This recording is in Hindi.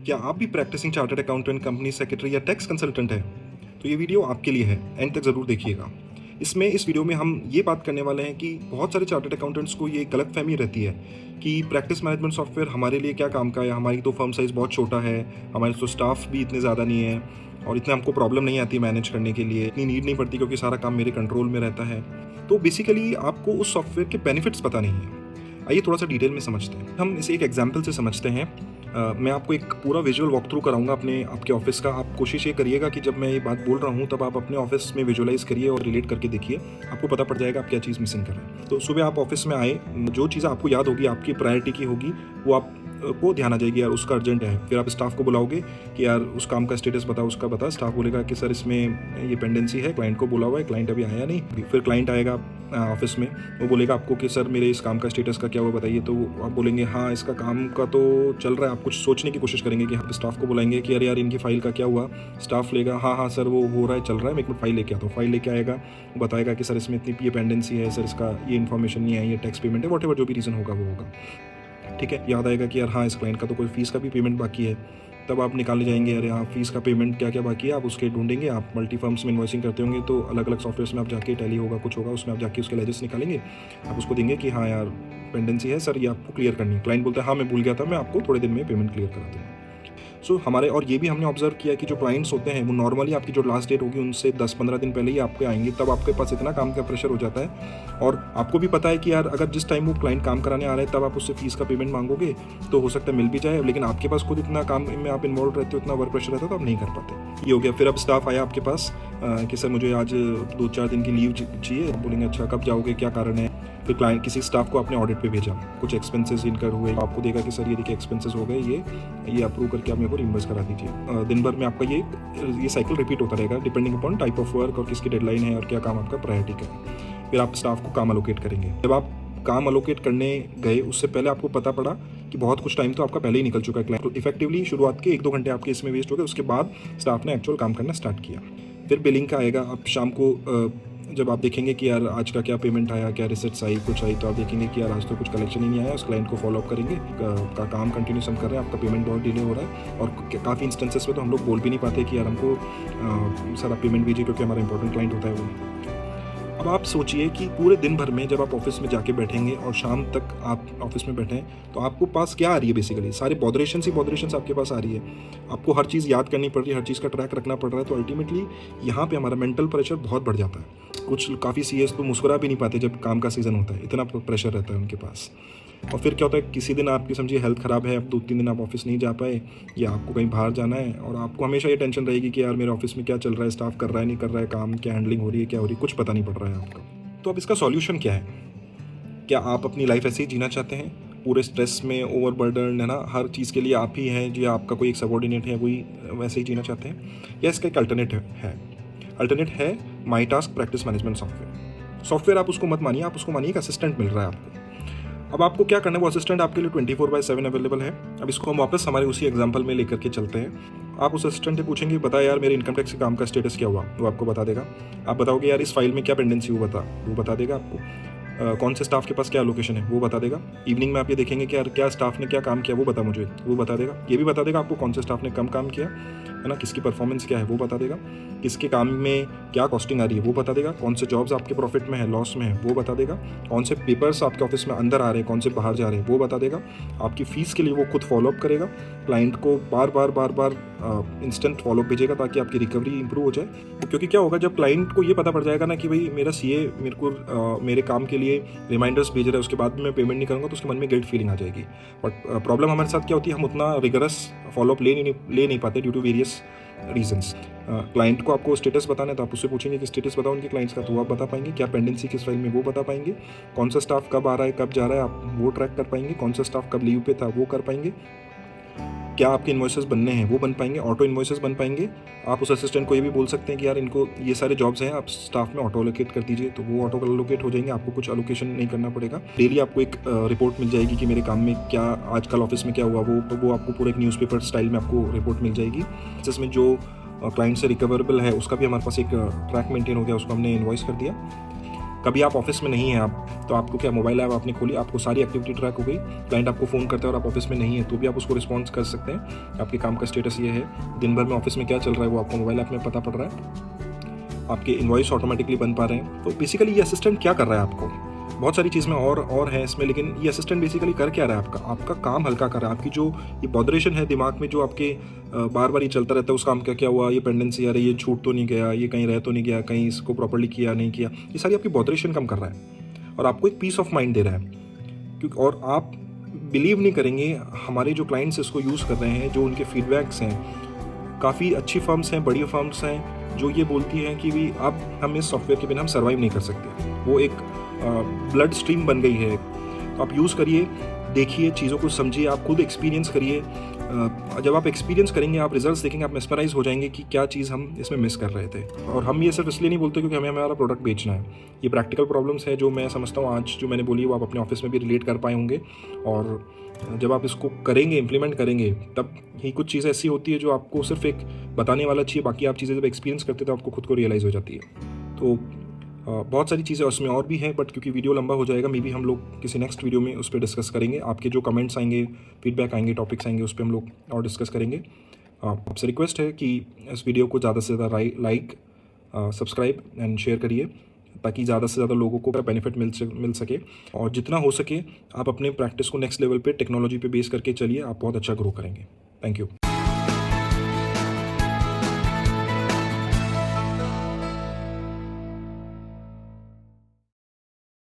क्या आप भी practicing chartered accountant, company secretary या टैक्स कंसल्टेंट हैं? तो ये वीडियो आपके लिए है, एंड तक ज़रूर देखिएगा। इस वीडियो में हम ये बात करने वाले हैं कि बहुत सारे चार्टर्ड अकाउंटेंट्स को ये गलतफहमी रहती है कि प्रैक्टिस मैनेजमेंट सॉफ्टवेयर हमारे लिए क्या काम का है। हमारी तो फर्म साइज़ बहुत छोटा है, हमारे तो स्टाफ भी इतने ज़्यादा नहीं है और इतने हमको प्रॉब्लम नहीं आती मैनेज करने के लिए, इतनी नीड नहीं पड़ती क्योंकि सारा काम मेरे कंट्रोल में रहता है। तो बेसिकली आपको उस सॉफ्टवेयर के बेनिफिट्स पता नहीं है। आइए थोड़ा सा डिटेल में समझते हैं। हम इसे एक एग्जाम्पल से समझते हैं। मैं आपको एक पूरा विजुअल वॉक थ्रू कराऊंगा आपके ऑफिस का। आप कोशिश ये करिएगा कि जब मैं ये बात बोल रहा हूँ तब आप अपने ऑफिस में विजुअलाइज करिए और रिलेट करके देखिए, आपको पता पड़ जाएगा आप क्या चीज़ मिसिंग कर रहे हैं। तो सुबह आप ऑफिस में आए, जो चीज़ आपको याद होगी, आपकी प्रायोरिटी की होगी, वो आप को ध्यान आ जाएगी, यार उसका अर्जेंट है। फिर आप स्टाफ को बुलाओगे कि यार उस काम का स्टेटस बता, उसका बता। स्टाफ बोलेगा कि सर इसमें ये पेंडेंसी है, क्लाइंट को बोला हुआ है, क्लाइंट अभी आया नहीं। फिर क्लाइंट आएगा ऑफिस में, वो बोलेगा आपको कि सर मेरे इस काम का स्टेटस का क्या हुआ बताइए। तो आप बोलेंगे हाँ इसका काम का तो चल रहा है। आप कुछ सोचने की कोशिश करेंगे कि स्टाफ को बुलाएंगे कि अरे यार इनकी फाइल का क्या हुआ। स्टाफ लेगा हाँ हाँ सर वो हो रहा है, चल रहा है, मैं एक मिनट फाइल लेके आता हूँ। फाइल लेके आएगा, वो बताएगा कि सर इसमें इतनी ये पेंडेंसी है, सर इसका ये इन्फॉर्मेशन नहीं है, ये टैक्स पेमेंट है, वॉट एवर जो भी रीज़न होगा वो होगा। ठीक है, याद आएगा कि यार हाँ इस क्लाइंट का तो कोई फीस का भी पेमेंट बाकी है। तब आप निकालने जाएंगे, अरे हाँ फीस का पेमेंट क्या क्या बाकी है, आप उसके ढूंढेंगे। आप मल्टी फर्म्स में इन्वॉइसिंग करते होंगे तो अलग अलग सॉफ्टवेयर्स में आप जाके, टैली होगा कुछ होगा, उसमें आप जाके उसके लेजेस निकालेंगे। आप उसको देंगे कि हाँ यार पेंडेंसी है सर, ये आपको क्लियर करनी है। क्लाइंट बोलता है हाँ मैं भूल गया था, मैं आपको थोड़े दिन में पेमेंट क्लियर करा दूँगा। हमारे और ये भी हमने ऑब्जर्व किया कि जो क्लाइंट्स होते हैं वो नॉर्मली आपकी जो लास्ट डेट होगी उनसे 10-15 दिन पहले ही आपके आएंगे। तब आपके पास इतना काम का प्रेशर हो जाता है और आपको भी पता है कि यार अगर जिस टाइम वो क्लाइंट काम कराने आ रहे हैं तब आप उससे फीस का पेमेंट मांगोगे तो हो सकता है मिल भी जाए, लेकिन आपके पास खुद इतना काम में आप इन्वॉल्व रहते हो, इतना वर्क प्रेशर रहता है तो आप नहीं कर पाते। ये हो गया। फिर अब स्टाफ आया आपके पास कि सर मुझे आज 2-4 दिन की लीव चाहिए। बोलेंगे अच्छा कब जाओगे, क्या कारण है। फिर क्लाइंट किसी स्टाफ को आपने ऑडिट पे भेजा, कुछ एक्सपेंसेस इनकर हुए, आपको देगा कि सर ये देखिए एक्सपेंसेस हो गए, ये अप्रूव करके आप मेरे को रिइंबर्स करा दीजिए। दिन भर में आपका ये साइकिल रिपीट होता रहेगा depending upon type of work और किसकी डेडलाइन है और क्या काम आपका प्रायोरिटी का है। फिर आप स्टाफ को काम अलोकेट करेंगे। जब आप काम अलोकेट करने गए उससे पहले आपको पता पड़ा कि बहुत कुछ टाइम तो आपका पहले ही निकल चुका है। क्लाइंट इफेक्टिवली शुरुआत के 1-2 घंटे आपके इसमें वेस्ट हो गए। उसके बाद स्टाफ ने एक्चुअल काम करना स्टार्ट किया। फिर बिलिंग का आएगा। अब शाम को जब आप देखेंगे कि यार आज का क्या पेमेंट आया, क्या रिसिट्स आई, कुछ आई, तो आप देखेंगे कि यार आज तो कुछ कलेक्शन ही नहीं आया। उस क्लाइंट को फॉलो अप करेंगे, का काम कंटिन्यूस हम कर रहे हैं, आपका पेमेंट बहुत डिले हो रहा है। और काफ़ी इंस्टेंसेस में तो हम लोग बोल भी नहीं पाते कि यार हमको सारा पेमेंट भेजिए क्योंकि हमारा इंपॉर्टेंट क्लाइंट होता है वो। अब आप सोचिए कि पूरे दिन भर में जब आप ऑफिस में जाके बैठेंगे और शाम तक आप ऑफिस में बैठें तो आपको पास क्या आ रही है, बेसिकली सारे बॉदरेशंस आपके पास आ रही है। आपको हर चीज़ याद करनी पड़ रही है, हर चीज़ का ट्रैक रखना पड़ रहा है। तो अल्टीमेटली यहाँ पे हमारा मेंटल प्रेशर बहुत बढ़ जाता है। कुछ काफ़ी सीएस तो मुस्कुरा भी नहीं पाते जब काम का सीज़न होता है, इतना प्रेशर रहता है उनके पास। और फिर क्या होता है, किसी दिन आपकी समझिए हेल्थ ख़राब है, अब 2-3 दिन आप ऑफिस नहीं जा पाए या आपको कहीं बाहर जाना है और आपको हमेशा ये टेंशन रहेगी कि यार मेरे ऑफिस में क्या चल रहा है, स्टाफ कर रहा है नहीं कर रहा है काम, क्या हैंडलिंग हो रही है, क्या हो रही है, कुछ पता नहीं पड़ रहा है आपको। तो अब इसका सॉल्यूशन क्या है? क्या आप अपनी लाइफ ऐसे ही जीना चाहते हैं, पूरे स्ट्रेस में, ओवरबर्डन है ना, हर चीज़ के लिए आप ही हैं, जो आपका कोई एक सबॉर्डिनेट है वही वैसे ही जीना चाहते हैं? या इसका एक अल्टरनेटिव है? अल्टरनेट है my task practice management software. आप उसको मत मानिए, आप उसको मानिए एक असिस्टेंट मिल रहा है आपको। अब आपको क्या करना है, वो असिस्टेंट आपके लिए 24/7 अवेलेबल है। अब इसको हम वापस हमारे उसी एग्जांपल में लेकर के चलते हैं। आप उस असिस्टेंट से पूछेंगे बता यार मेरे इनकम टैक्स के काम का स्टेटस क्या हुआ, वो आपको बता देगा। आप बताओगे यार इस फाइल में क्या पेंडेंसी हुआ था, वो बता देगा आपको। कौन से स्टाफ के पास क्या लोकेशन है वो बता देगा। इवनिंग में आप ये देखेंगे कि यार क्या स्टाफ ने क्या काम किया वो बता मुझे, वो बता देगा। ये भी बता देगा आपको कौन से स्टाफ ने कम काम किया है ना, किसकी परफॉर्मेंस क्या है वो बता देगा। किसके काम में क्या कॉस्टिंग आ रही है वो बता देगा। कौन से जॉब्स आपके प्रॉफिट में है, लॉस में है वो बता देगा। कौन से पेपर्स आपके ऑफिस में अंदर आ रहे हैं, कौन से बाहर जा रहे हैं वो बता देगा। आपकी फ़ीस के लिए वो खुद फॉलोअप करेगा। क्लाइंट को बार बार इंस्टेंट फॉलोअप भेजेगा ताकि आपकी रिकवरी इंप्रूव हो जाए। क्योंकि क्या होगा जब क्लाइंट को ये पता पड़ जाएगा ना कि भाई मेरा सीए मेरे को मेरे काम के लिए रिमाइंडर्स भेज रहा है, उसके बाद में मैं पेमेंट नहीं करूँगा, तो उसके मन में गिल्ट फीलिंग आ जाएगी। बट प्रॉब्लम हमारे साथ क्या होती है, हम उतना रिगरस फॉलोअप ले नहीं पाते due to various reasons. Client को आपको स्टेटस बताना है तो आप उससे पूछेंगे कि स्टेटस बताओ उनके क्लाइंट्स का, तो वो आप बता पाएंगे। क्या पेंडेंसी किस फाइल में वो बता पाएंगे। कौन सा स्टाफ कब आ रहा है कब जा रहा है आप वो ट्रैक कर पाएंगे। कौन सा स्टाफ कब लीव पे था वो कर पाएंगे। क्या आपके इन्वॉइसेस बनने हैं वो बन पाएंगे, ऑटो इन्वॉइसेस बन पाएंगे। आप उस असिस्टेंट को ये भी बोल सकते हैं कि यार इनको ये सारे जॉब्स हैं, आप स्टाफ में ऑटो अलोकेट कर दीजिए, तो वो ऑटो अलोकेट हो जाएंगे। आपको कुछ अलोकेशन नहीं करना पड़ेगा। डेली आपको एक रिपोर्ट मिल जाएगी कि मेरे काम में क्या आजकल ऑफिस में क्या हुआ, वो आपको पूरे एक न्यूज़पेपर स्टाइल में आपको रिपोर्ट मिल जाएगी। जिसमें जो क्लाइंट से रिकवरेबल है उसका भी हमारे पास एक ट्रैक मेंटेन हो गया, उसको हमने इन्वॉइस कर दिया। कभी आप ऑफिस में नहीं हैं आप, तो आपको क्या मोबाइल ऐप आपने खोली, आपको सारी एक्टिविटी ट्रैक हो गई, क्लाइंट आपको फ़ोन करता है और आप ऑफिस में नहीं है तो भी आप उसको रिस्पॉन्स कर सकते हैं। आपके काम का स्टेटस ये है, दिन भर में ऑफिस में क्या चल रहा है वो आपको मोबाइल ऐप में पता पड़ रहा है, आपके इन्वॉइस ऑटोमेटिकली बन पा रहे हैं। तो बेसिकली ये असिस्टेंट क्या कर रहा है आपको, बहुत सारी चीज़ में और है इसमें, लेकिन ये असिस्टेंट बेसिकली कर क्या रहा है आपका काम हल्का कर रहा है। आपकी जो ये बॉदरेशन है दिमाग में, जो आपके बार बार ये चलता रहता है उस काम का क्या हुआ, ये पेंडेंसी आ रही है, ये छूट तो नहीं गया, ये कहीं रह तो नहीं गया, कहीं इसको प्रॉपर्ली किया नहीं किया, ये सारी आपकी बॉदरेशन कम कर रहा है और आपको एक पीस ऑफ माइंड दे रहा है। क्योंकि और आप बिलीव नहीं करेंगे, हमारे जो क्लाइंट्स इसको यूज़ कर रहे हैं, जो उनके फीडबैक्स हैं, काफ़ी अच्छी फर्म्स हैं, बड़ी फर्म्स हैं जो ये बोलती हैं कि भी अब हम इस सॉफ्टवेयर के बिना हम सर्वाइव नहीं कर सकते। वो एक ब्लड स्ट्रीम बन गई है। तो आप यूज़ करिए, देखिए, चीज़ों को समझिए, आप खुद एक्सपीरियंस करिए। जब आप एक्सपीरियंस करेंगे, आप रिजल्ट्स देखेंगे, आप मेस्मराइज हो जाएंगे कि क्या चीज़ हम इसमें मिस कर रहे थे। और हम ये सिर्फ इसलिए नहीं बोलते क्योंकि हमें हमारा प्रोडक्ट बेचना है। ये प्रैक्टिकल प्रॉब्लम्स है जो मैं समझता हूँ आज जो मैंने बोली वो आप अपने ऑफिस में भी रिलेट कर पाए होंगे। और जब आप इसको करेंगे, इम्प्लीमेंट करेंगे, तब ही कुछ चीज़ें ऐसी होती है जो आपको सिर्फ एक बताने वाला चाहिए, बाकी आप चीज़ें जब एक्सपीरियंस करते हैं तो आपको खुद को रियलाइज़ हो जाती है। तो बहुत सारी चीज़ें उसमें और भी हैं, बट क्योंकि वीडियो लंबा हो जाएगा, मे बी हम लोग किसी नेक्स्ट वीडियो में उस पर डिस्कस करेंगे। आपके जो कमेंट्स आएंगे, फीडबैक आएंगे, टॉपिक्स आएंगे, उस पर हम लोग और डिस्कस करेंगे। आपसे रिक्वेस्ट है कि इस वीडियो को ज़्यादा से ज़्यादा लाइक, सब्सक्राइब एंड शेयर करिए, ताकि ज़्यादा से ज़्यादा लोगों को बेनिफिट मिल सके। और जितना हो सके आप अपने प्रैक्टिस को नेक्स्ट लेवल पे टेक्नोलॉजी पे बेस करके चलिए, आप बहुत अच्छा ग्रो करेंगे। Thank you.